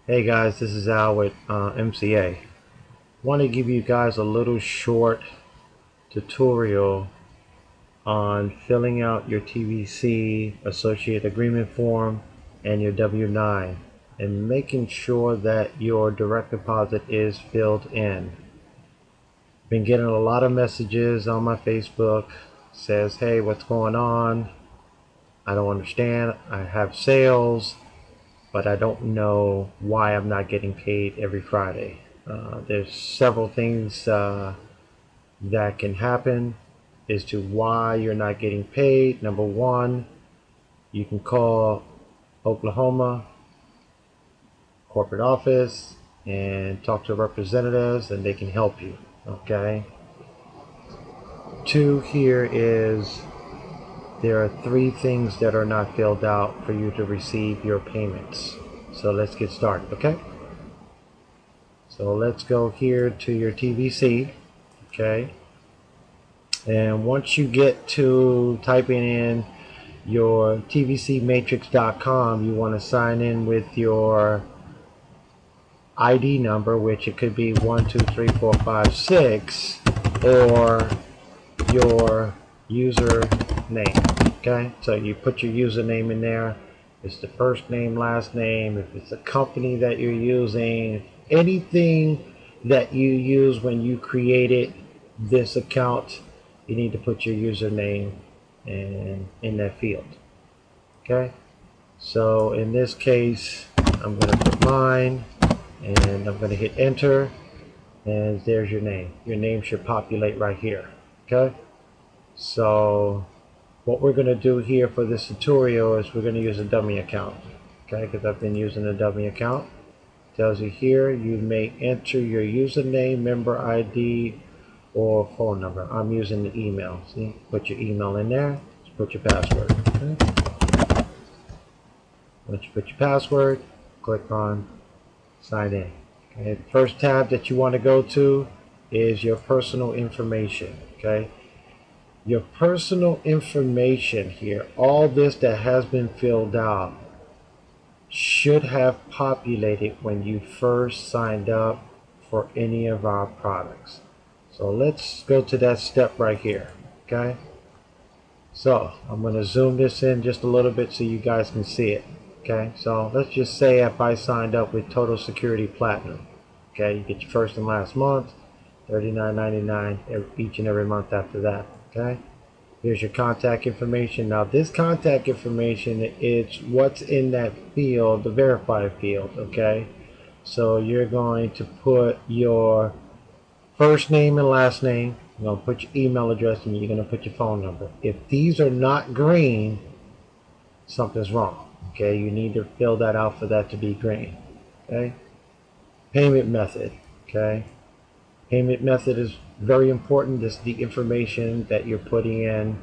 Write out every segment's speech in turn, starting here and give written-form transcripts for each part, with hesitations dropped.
Hey guys, this is Al with MCA. Want to give you guys a little short tutorial on filling out your TVC Associate Agreement Form and your W-9 and making sure that your direct deposit is filled in. Been getting a lot of messages on my Facebook. Says, hey, what's going on? I don't understand. I have sales, but I don't know why I'm not getting paid every Friday. There's several things that can happen as to why you're not getting paid. Number one, you can call Oklahoma corporate office and talk to representatives and they can help you. Okay. Two here is there are three things that are not filled out for you to receive your payments. So let's get started, okay? So let's go here to your TVC, okay? And once you get to typing in your tvcmatrix.com, you want to sign in with your ID number, which it could be 1, 2, 3, 4, 5, 6, or your username, okay? So you put your username in there. It's the first name, last name, if it's a company that you're using, anything that you use when you created this account, you need to put your username in that field, okay? So in this case, I'm going to put mine and I'm going to hit enter, and there's your name. Your name should populate right here, okay? So what we're going to do here for this tutorial is we're going to use a dummy account, okay? Because I've been using a dummy account. It tells you here you may enter your username, member ID, or phone number. I'm using the email. See, put your email in there. Just put your password. Okay? Once you put your password, click on sign in. Okay? The first tab that you want to go to is your personal information. Okay? Your personal information here, all this that has been filled out, should have populated when you first signed up for any of our products. So let's go to that step right here, okay? So I'm going to zoom this in just a little bit so you guys can see it, okay? So let's just say if I signed up with Total Security Platinum, okay? You get your first and last month, $39.99 each and every month after that, okay? Here's your contact information. Now this contact information is what's in that field, the verify field, okay? So you're going to put your first name and last name, you're going to put your email address, and you're going to put your phone number. If these are not green, something's wrong, okay? You need to fill that out for that to be green, okay? Payment method, okay? Payment method is very important. This is the information that you're putting in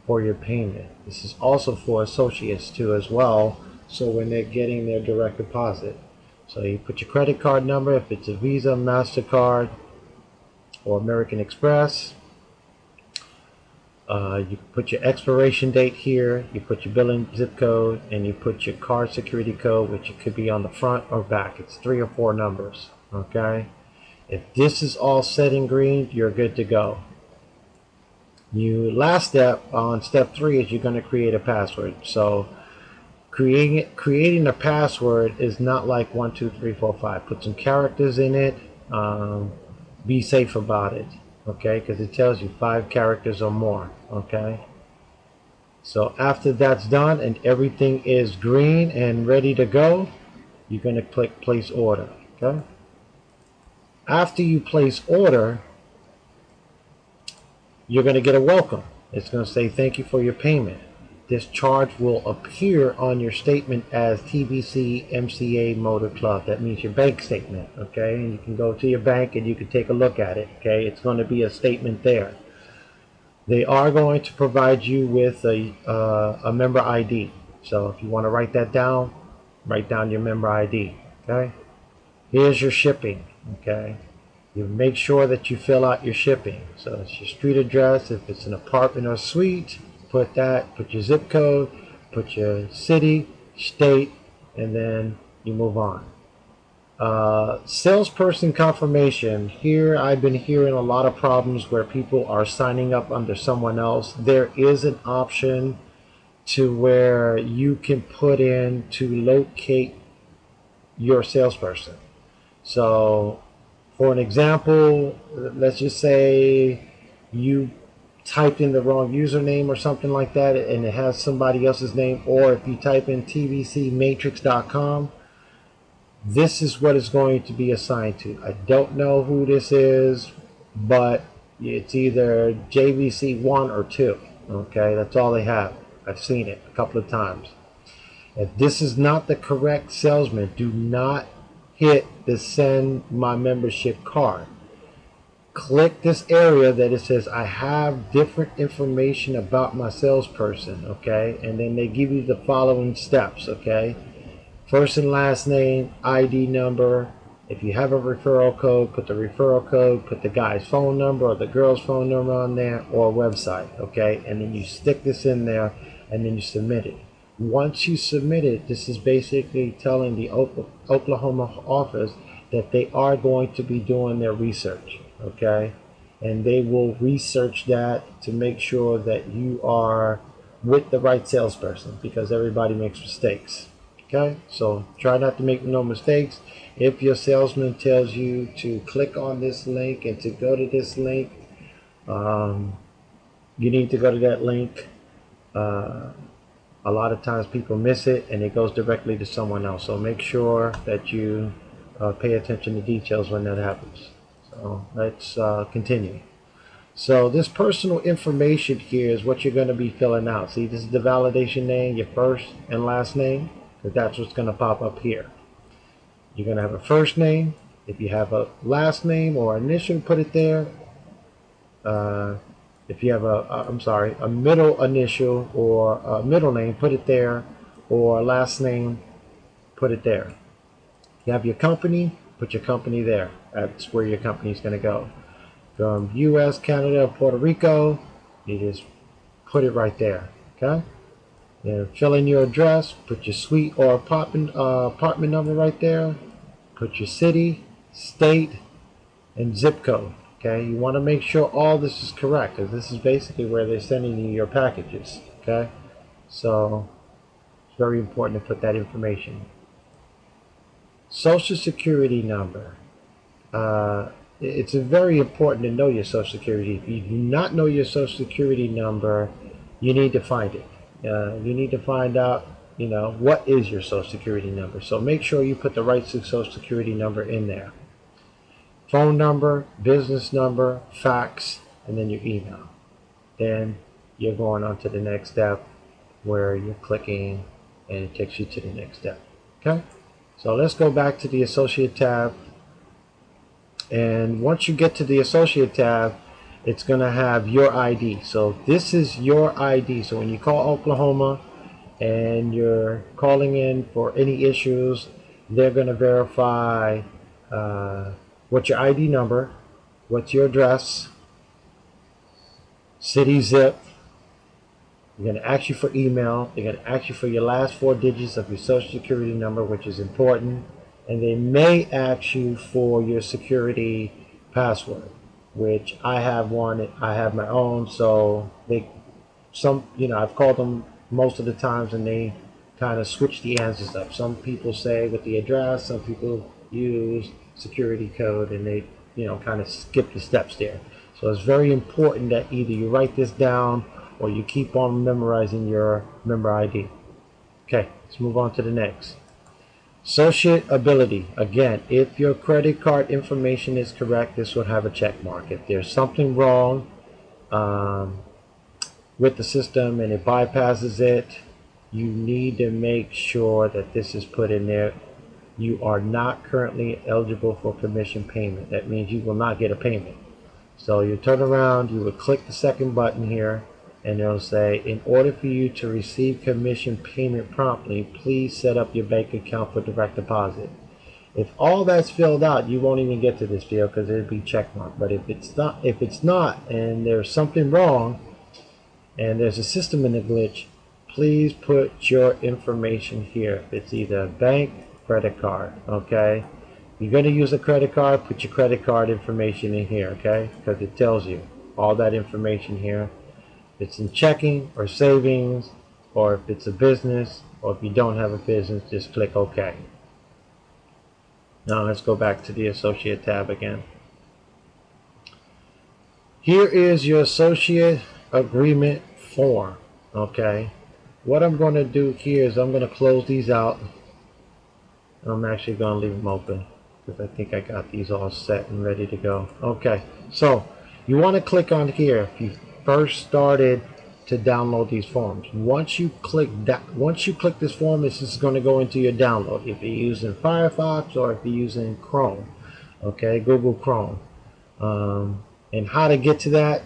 for your payment. This is also for associates too as well, so when they're getting their direct deposit. So you put your credit card number, if it's a Visa, MasterCard, or American Express. You put your expiration date here, you put your billing zip code, and you put your card security code, which it could be on the front or back. It's 3 or 4 numbers, okay? If this is all set in green, you're good to go. Last step on step 3 is you're going to create a password. So creating a password is not like 1, 2, 3, 4, 5. Put some characters in it. Be safe about it, okay? Because it tells you 5 characters or more, okay? So after that's done and everything is green and ready to go, you're going to click place order, okay? After you place order, you're going to get a welcome. It's going to say thank you for your payment. This charge will appear on your statement as TBC MCA Motor Club. That means your bank statement, okay? And you can go to your bank and you can take a look at it, okay? It's going to be a statement there. They are going to provide you with a member ID. So if you want to write that down, write down your member ID, okay? Here's your shipping, okay? You make sure that you fill out your shipping. So it's your street address. If it's an apartment or suite, put that, put your zip code, put your city, state, and then you move on. Salesperson confirmation. Here I've been hearing a lot of problems where people are signing up under someone else. There is an option to where you can put in to locate your salesperson. So for an example, let's just say you typed in the wrong username or something like that and it has somebody else's name, or if you type in tvcmatrix.com, this is what it's going to be assigned to. I don't know who this is, but it's either JVC1 or 2. Okay, that's all they have. I've seen it a couple of times. If this is not the correct salesman, do not hit the send my membership card. Click this area that it says I have different information about my salesperson, okay? And then they give you the following steps, okay? First and last name, ID number. If you have a referral code, put the referral code, put the guy's phone number or the girl's phone number on there, or a website, okay? And then you stick this in there and then you submit it. Once you submit it, this is basically telling the Oklahoma office that they are going to be doing their research, okay? And they will research that to make sure that you are with the right salesperson, because everybody makes mistakes, okay? So try not to make no mistakes. If your salesman tells you to click on this link and to go to this link, you need to go to that link. A lot of times people miss it and it goes directly to someone else. So make sure that you pay attention to details when that happens. So let's continue. So this personal information here is what you're going to be filling out. See, this is the validation name, your first and last name, because that's what's going to pop up here. You're going to have a first name. If you have a last name or initial, put it there. If you have a middle initial or a middle name, put it there, or last name, put it there. You have your company, put your company there. That's where your company is going to go. From U.S., Canada, Puerto Rico, you just put it right there, okay? Then fill in your address, put your suite or apartment number right there, put your city, state, and zip code. Okay, you want to make sure all this is correct, because this is basically where they're sending you your packages. Okay, so it's very important to put that information. Social Security number. It's very important to know your Social Security. If you do not know your Social Security number, you need to find it. You need to find out, what is your Social Security number. So make sure you put the right Social Security number in there. Phone number, business number, fax, and then your email. Then you're going on to the next step where you're clicking and it takes you to the next step. Okay? So let's go back to the Associate tab. And once you get to the Associate tab, it's going to have your ID. So this is your ID. So when you call Oklahoma and you're calling in for any issues, they're going to verify what's your ID number, what's your address, city, zip. They're going to ask you for email. They're going to ask you for your last 4 digits of your Social Security number, which is important. And they may ask you for your security password, which I have one. I have my own. So I've called them most of the times and they kind of switch the answers up. Some people say with the address, some people use security code, and they kind of skip the steps there. So it's very important that either you write this down or you keep on memorizing your member ID. Okay, let's move on to the next. Associate ability. Again, if your credit card information is correct, this will have a check mark. If there's something wrong with the system and it bypasses it, you need to make sure that this is put in there. You are not currently eligible for commission payment. That means you will not get a payment. So you turn around, you would click the second button here, and it'll say, in order for you to receive commission payment promptly, please set up your bank account for direct deposit. If all that's filled out, you won't even get to this field because it'll be checkmarked. But if it's not, and there's something wrong, and there's a system in a glitch, please put your information here. If it's either bank, credit card, okay? you're going to use a credit card, put your credit card information in here, okay? Because it tells you all that information here. If it's in checking or savings, or if it's a business, or if you don't have a business, just click OK. Now let's go back to the associate tab again. Here is your associate agreement form, okay? What I'm going to do here is I'm going to close these out. I'm actually going to leave them open because I think I got these all set and ready to go. Okay, so you want to click on here if you first started to download these forms. Once you click this form, this is going to go into your download. If you're using Firefox or if you're using Chrome, okay, Google Chrome. And how to get to that,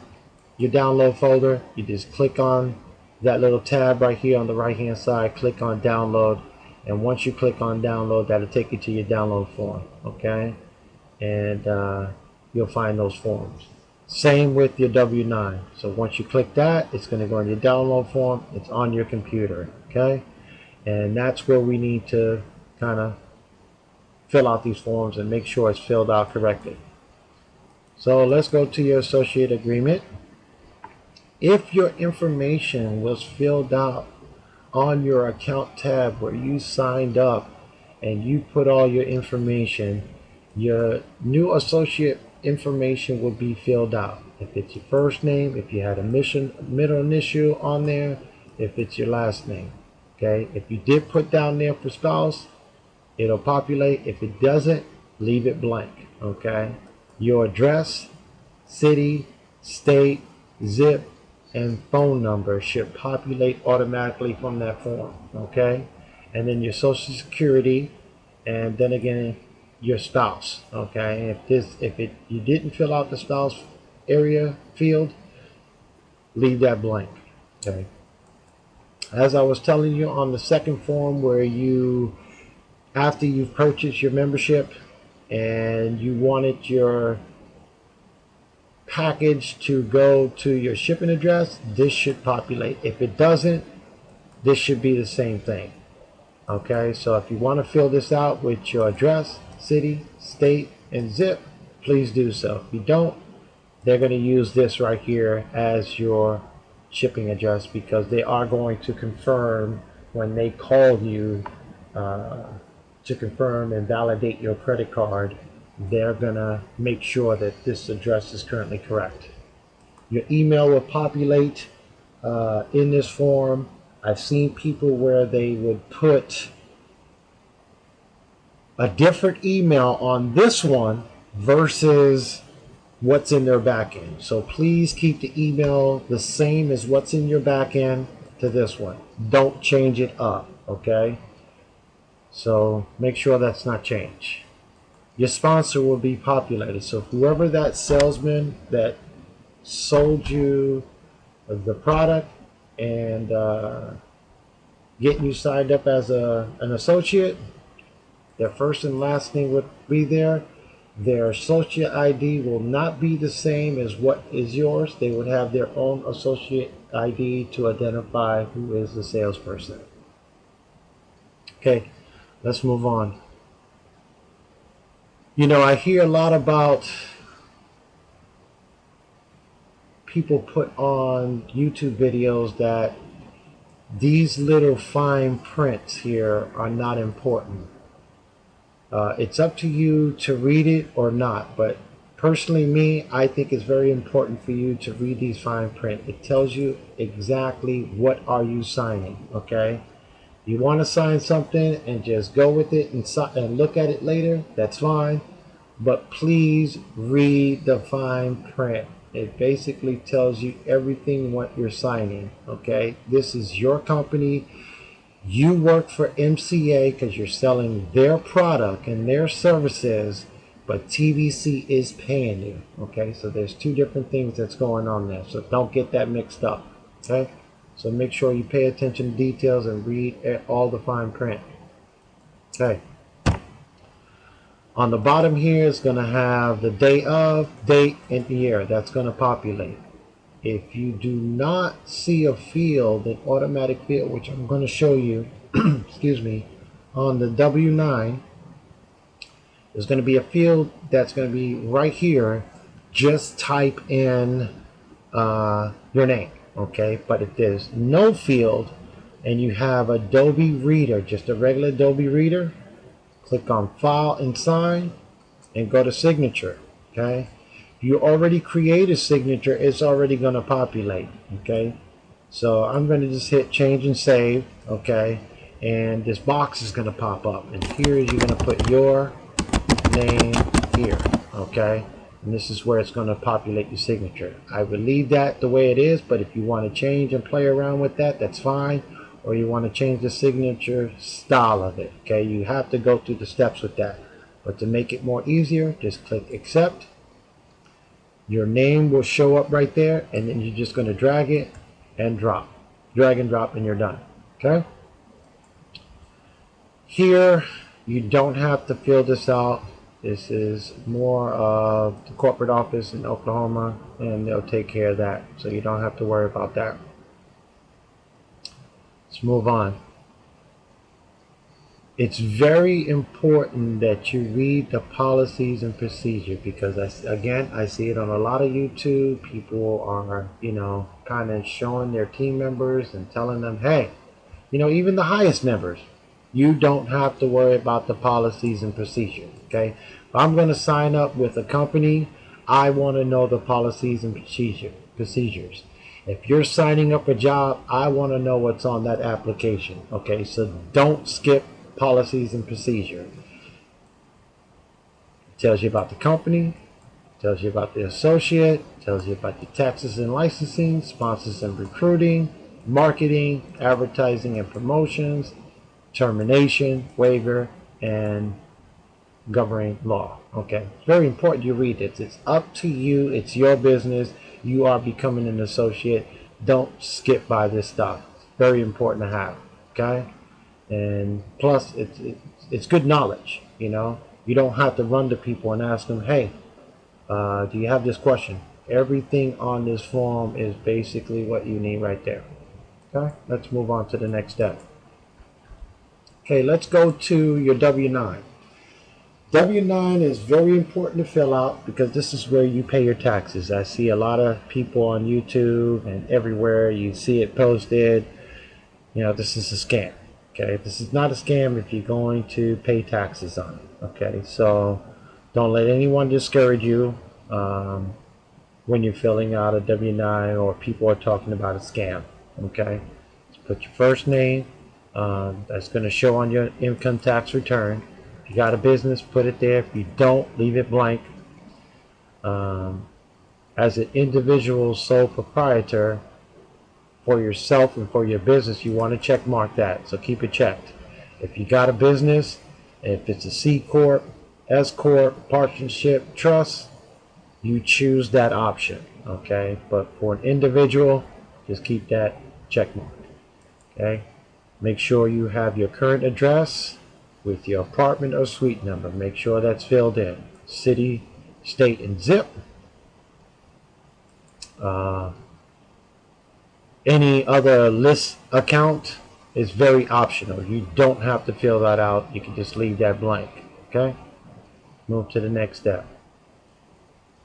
your download folder, you just click on that little tab right here on the right hand side, click on download, and once you click on download, that'll take you to your download form, okay? And you'll find those forms. Same with your W-9. So once you click that, it's going to go in your download form. It's on your computer, okay? And that's where we need to kind of fill out these forms and make sure it's filled out correctly. So let's go to your associate agreement. If your information was filled out on your account tab where you signed up and you put all your information, your new associate information will be filled out. If it's your first name, if you had a middle initial on there, if it's your last name, okay? If you did put down there for spouse, it'll populate. If it doesn't, leave it blank, okay? Your address, city, state, zip, and phone number should populate automatically from that form, okay? And then your social security, and then again your spouse, okay? If you didn't fill out the spouse area field, leave that blank, okay? As I was telling you on the second form, where after you've purchased your membership and you wanted your package to go to your shipping address, this should populate. If it doesn't, this should be the same thing, okay? So if you want to fill this out with your address, city, state, and zip, please do so. If you don't, they're going to use this right here as your shipping address, because they are going to confirm when they call you to confirm and validate your credit card. They're gonna make sure that this address is currently correct. Your email will populate in this form. I've seen people where they would put a different email on this one versus what's in their back end. So please keep the email the same as what's in your back end to this one. Don't change it up, okay? So make sure that's not changed. Your sponsor will be populated. So whoever that salesman that sold you the product and getting you signed up as an associate, their first and last name would be there. Their associate ID will not be the same as what is yours. They would have their own associate ID to identify who is the salesperson. Okay, let's move on. You know, I hear a lot about people put on YouTube videos that these little fine prints here are not important. It's up to you to read it or not, but personally me, I think it's very important for you to read these fine print. It tells you exactly what are you signing, okay? You want to sign something and just go with it and look at it later, that's fine. But please read the fine print. It basically tells you everything what you're signing, okay? This is your company. You work for MCA because you're selling their product and their services, but TVC is paying you, okay? So there's two different things that's going on there. So don't get that mixed up, okay? So make sure you pay attention to details and read all the fine print. Okay. On the bottom here is going to have the day of, date, and the year. That's going to populate. If you do not see a field, an automatic field, which I'm going to show you, excuse me, on the W-9, there's going to be a field that's going to be right here. Just type in your name, okay? But if there's no field and you have Adobe Reader, just a regular Adobe Reader, click on File and Sign and go to Signature, okay? If you already create a signature, it's already going to populate, okay? So I'm going to just hit Change and Save, okay? And this box is going to pop up, and here you're going to put your name here, okay? And this is where it's going to populate your signature. I would leave that the way it is, but if you want to change and play around with that, that's fine. Or you want to change the signature style of it, okay? You have to go through the steps with that. But to make it more easier, just click Accept. Your name will show up right there, and then you're just going to drag it and drop. Drag and drop, and you're done, okay? Here, you don't have to fill this out. This is more of the corporate office in Oklahoma, and they'll take care of that, so you don't have to worry about that. Let's move on. It's very important that you read the policies and procedure, because I see it on a lot of YouTube. People are, kind of showing their team members and telling them, hey, even the highest members, you don't have to worry about the policies and procedure, okay? If I'm going to sign up with a company, I want to know the policies and procedures. If you're signing up a job, I want to know what's on that application, okay? So don't skip policies and procedure. It tells you about the company, tells you about the associate, tells you about the taxes and licensing, sponsors and recruiting, marketing, advertising and promotions, termination, waiver, and governing law. Okay, it's very important you read it. It's up to you. It's your business. You are becoming an associate. Don't skip by this stuff. It's very important to have. Okay, and plus it's good knowledge. You don't have to run to people and ask them, hey, do you have this question? Everything on this form is basically what you need right there. Okay, let's move on to the next step. Okay, let's go to your W-9. W-9 is very important to fill out because this is where you pay your taxes. I see a lot of people on YouTube and everywhere you see it posted. This is a scam. Okay, this is not a scam if you're going to pay taxes on it. Okay, so don't let anyone discourage you when you're filling out a W-9 or people are talking about a scam. Okay, so put your first name. That's going to show on your income tax return. If you got a business, put it there. If you don't, leave it blank. As an individual sole proprietor for yourself and for your business, you want to check mark that. So keep it checked. If you got a business, if it's a C Corp, S Corp, partnership, trust, you choose that option. Okay, but for an individual, just keep that check mark. Okay. Make sure you have your current address with your apartment or suite number. Make sure that's filled in. City, state, and zip. Any other list account is very optional. You don't have to fill that out. You can just leave that blank. Okay? Move to the next step.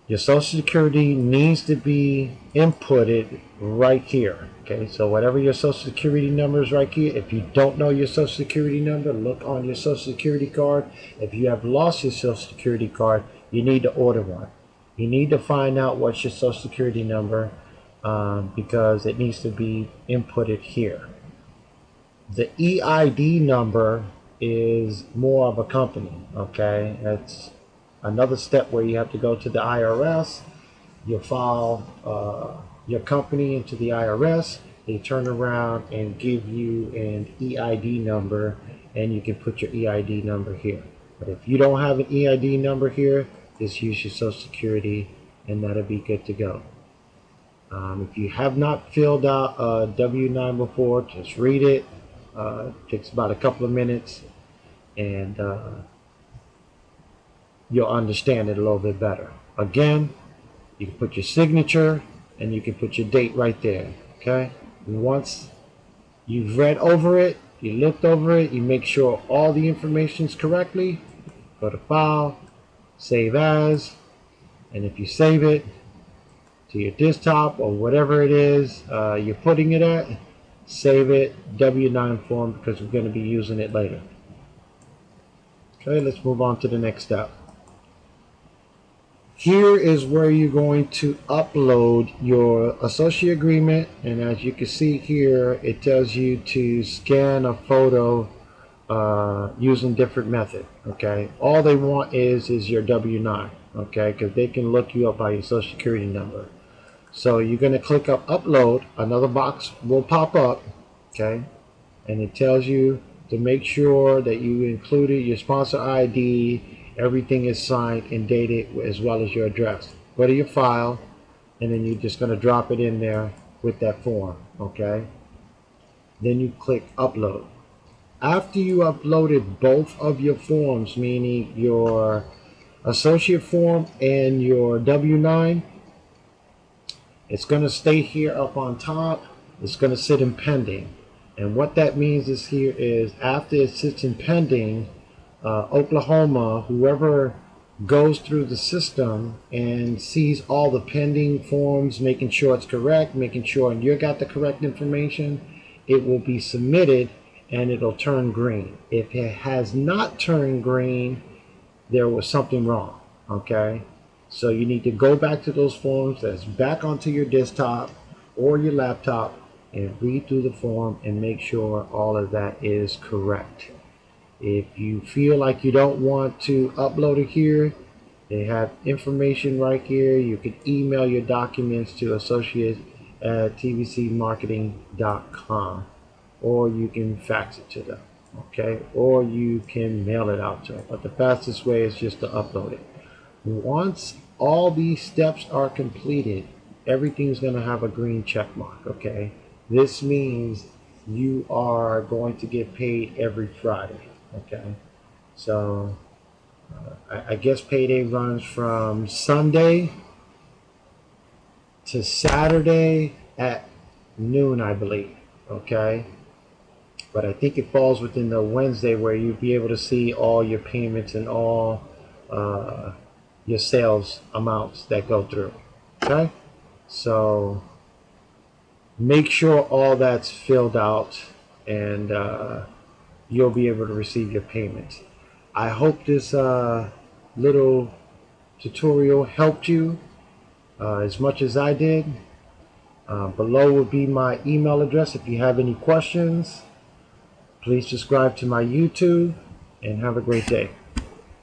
Your Social Security needs to be inputted right here. Okay, so whatever your Social Security number is right here. If you don't know your Social Security number, look on your Social Security card. If you have lost your Social Security card, you need to order one. You need to find out what's your Social Security number because it needs to be inputted here. The EID number is more of a company. Okay, that's another step where you have to go to the IRS. You file your company into the IRS. They turn around and give you an EID number, and you can put your EID number here. But if you don't have an EID number here, just use your Social Security and that'll be good to go. If you have not filled out a W-9 before, just read it. It takes about a couple of minutes, and you'll understand it a little bit better. Again, you can put your signature and you can put your date right there. Okay, and once you've read over it, you looked over it, you make sure all the information is correctly, go to File, save as, and if you save it to your desktop or whatever it is you're putting it at, save it W9 form, because we're going to be using it later. Okay, let's move on to the next step. Here is where you're going to upload your associate agreement, and as you can see here, it tells you to scan a photo using different method. Okay, all they want is your W9. Okay, because they can look you up by your social security number. So you're going to click up upload. Another box will pop up. Okay, and it tells you to make sure that you included your sponsor ID. Everything is signed and dated, as well as your address. Go to your file, and then you're just going to drop it in there with that form. Okay, then you click upload. After you uploaded both of your forms, meaning your associate form and your W9, it's going to stay here up on top. It's going to sit in pending, and what that means is here is after it sits in pending, Oklahoma, whoever goes through the system and sees all the pending forms, making sure it's correct, making sure you got the correct information, it will be submitted and it'll turn green. If it has not turned green, there was something wrong. Okay, so you need to go back to those forms that's back onto your desktop or your laptop and read through the form and make sure all of that is correct. If you feel like you don't want to upload it here, they have information right here. You can email your documents to associates@tvcmarketing.com, or you can fax it to them, okay, or you can mail it out to them. But the fastest way is just to upload it. Once all these steps are completed, everything's going to have a green check mark. Okay, this means you are going to get paid every Friday. Okay, so I guess payday runs from Sunday to Saturday at noon, I believe. Okay, but I think it falls within the Wednesday where you'll be able to see all your payments and all your sales amounts that go through. Okay, so make sure all that's filled out, and you'll be able to receive your payments. I hope this little tutorial helped you as much as I did. Below will be my email address. If you have any questions, please subscribe to my YouTube, and have a great day.